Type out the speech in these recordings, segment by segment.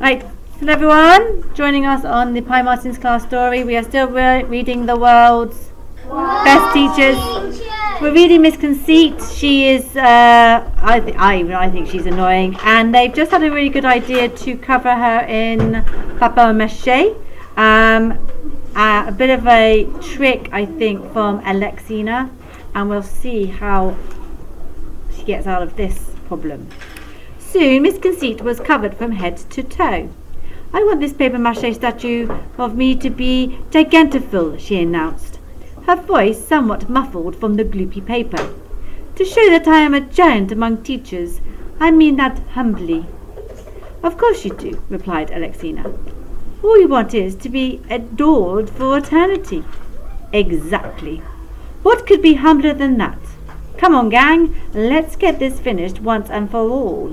Right, hello everyone, joining us on the Pi Martin's class story. We are still reading the world's best teachers. We're reading Miss Conceit. She is, I think she's annoying, and they've just had a really good idea to cover her in papier-mâché. A bit of a trick, I think, from Alexina, and we'll see how she gets out of this problem. Soon Miss Conceit was covered from head to toe. "I want this papier-mâché statue of me to be gigantiful," she announced, her voice somewhat muffled from the gloopy paper. "To show that I am a giant among teachers. I mean that humbly." "Of course you do," replied Alexina. "All you want is to be adored for eternity." "Exactly. What could be humbler than that? Come on, gang, let's get this finished once and for all."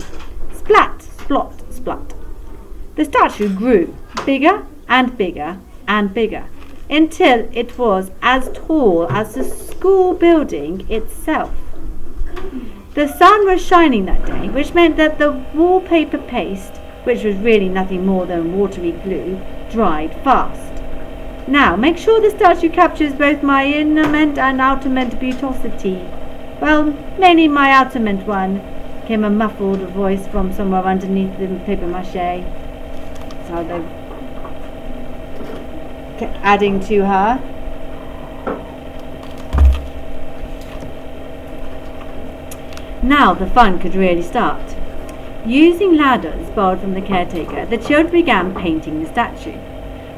Splat, splot, splat. The statue grew, bigger and bigger and bigger, until it was as tall as the school building itself. The sun was shining that day, which meant that the wallpaper paste, which was really nothing more than watery glue, dried fast. "Now, make sure the statue captures both my innerment and outerment beautosity." "Well, mainly my outerment one," came a muffled voice from somewhere underneath the papier-mâché. So they kept adding to her. Now the fun could really start. Using ladders borrowed from the caretaker, the children began painting the statue.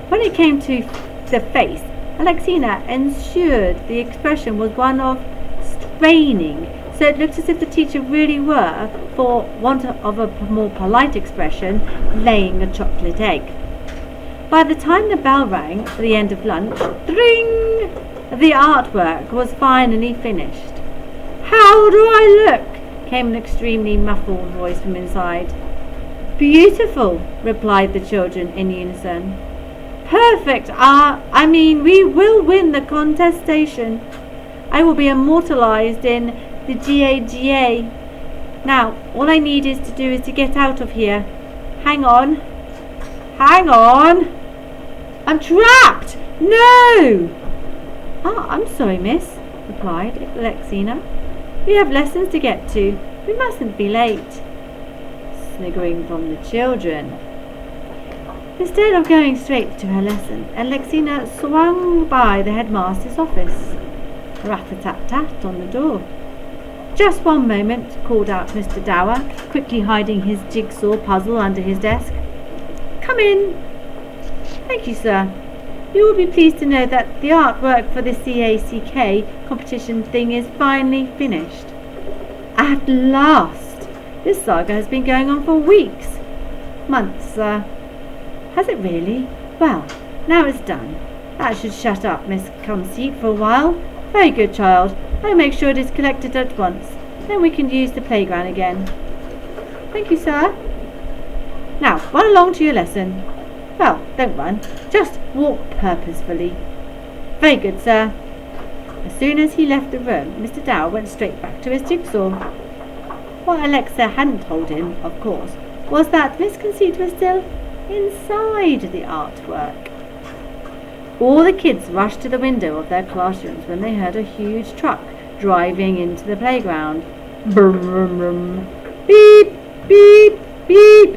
When it came to the face, Alexina ensured the expression was one of straining, so it looked as if the teacher really were, for want of a more polite expression, laying a chocolate egg. By the time the bell rang for the end of lunch, dring, the artwork was finally finished. "How do I look?" came an extremely muffled voice from inside. "Beautiful," replied the children in unison. "Perfect. We will win the contestation. I will be immortalized in the GAGA. Now, all I need is to get out of here. Hang on. Hang on. I'm trapped! No!" "I'm sorry, miss," replied Alexina. "We have lessons to get to. We mustn't be late." Sniggering from the children. Instead of going straight to her lesson, Alexina swung by the headmaster's office. Rat-a-tat-tat on the door. "Just one moment," called out Mr. Dower, quickly hiding his jigsaw puzzle under his desk. "Come in." "Thank you, sir. You will be pleased to know that the artwork for the CACK competition thing is finally finished." "At last! This saga has been going on for weeks." "Months, sir." "Has it really? Well, now it's done. That should shut up Miss Conceit for a while. Very good, child. I'll make sure it is collected at once. Then we can use the playground again." "Thank you, sir." "Now, run along to your lesson. Well, don't run. Just walk purposefully." "Very good, sir." As soon as he left the room, Mr. Dower went straight back to his jigsaw. What Alexa hadn't told him, of course, was that Miss Conceit was still inside the artwork. All the kids rushed to the window of their classrooms when they heard a huge truck driving into the playground. Brum, brum, brum. Beep, beep, beep.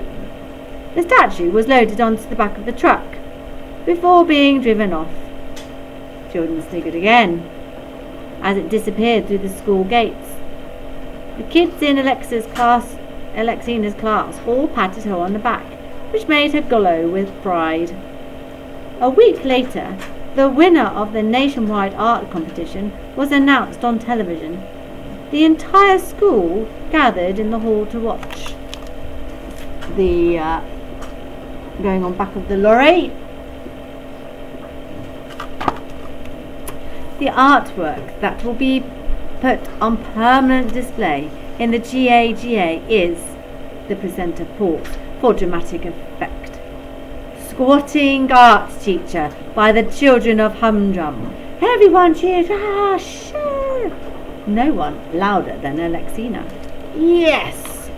The statue was loaded onto the back of the truck before being driven off. Children sniggered again as it disappeared through the school gates. The kids in Alexina's class all patted her on the back, which made her glow with pride. A week later, the winner of the nationwide art competition was announced on television. The entire school gathered in the hall to watch. The going on back of the lorry. The artwork that will be put on permanent display in the GAGA is, the presenter paused for dramatic effect, "Squatting Art Teacher" by the children of Humdrum. Everyone cheered. "Ah, sure!" No one louder than Alexina. "Yes!"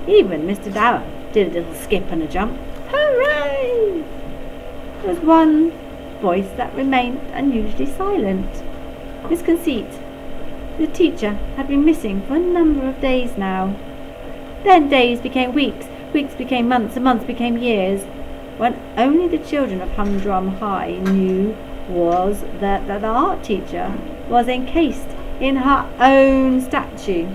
Even Mr. Dower did a little skip and a jump. Hooray! There was one voice that remained unusually silent. Miss Conceit, the teacher, had been missing for a number of days now. Then days became weeks, weeks became months, and months became years. What only the children of Humdrum High knew was that the art teacher was encased in her own statue.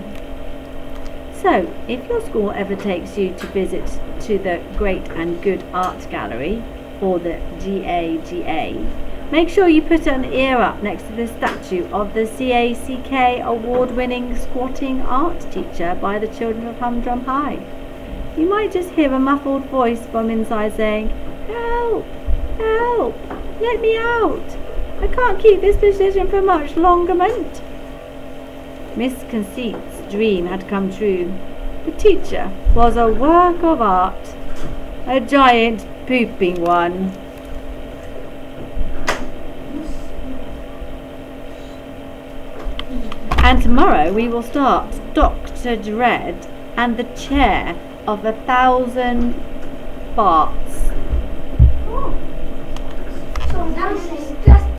So, if your school ever takes you to visit to the Great and Good Art Gallery, or the GAGA, make sure you put an ear up next to the statue of the CACK award-winning squatting art teacher by the children of Humdrum High. You might just hear a muffled voice from inside saying, "Help! Help! Let me out! I can't keep this position for much longerment." Miss Conceit's dream had come true. The teacher was a work of art, a giant pooping one. And tomorrow we will start Dr. Dread and the Chair of 1,000 Farts. So now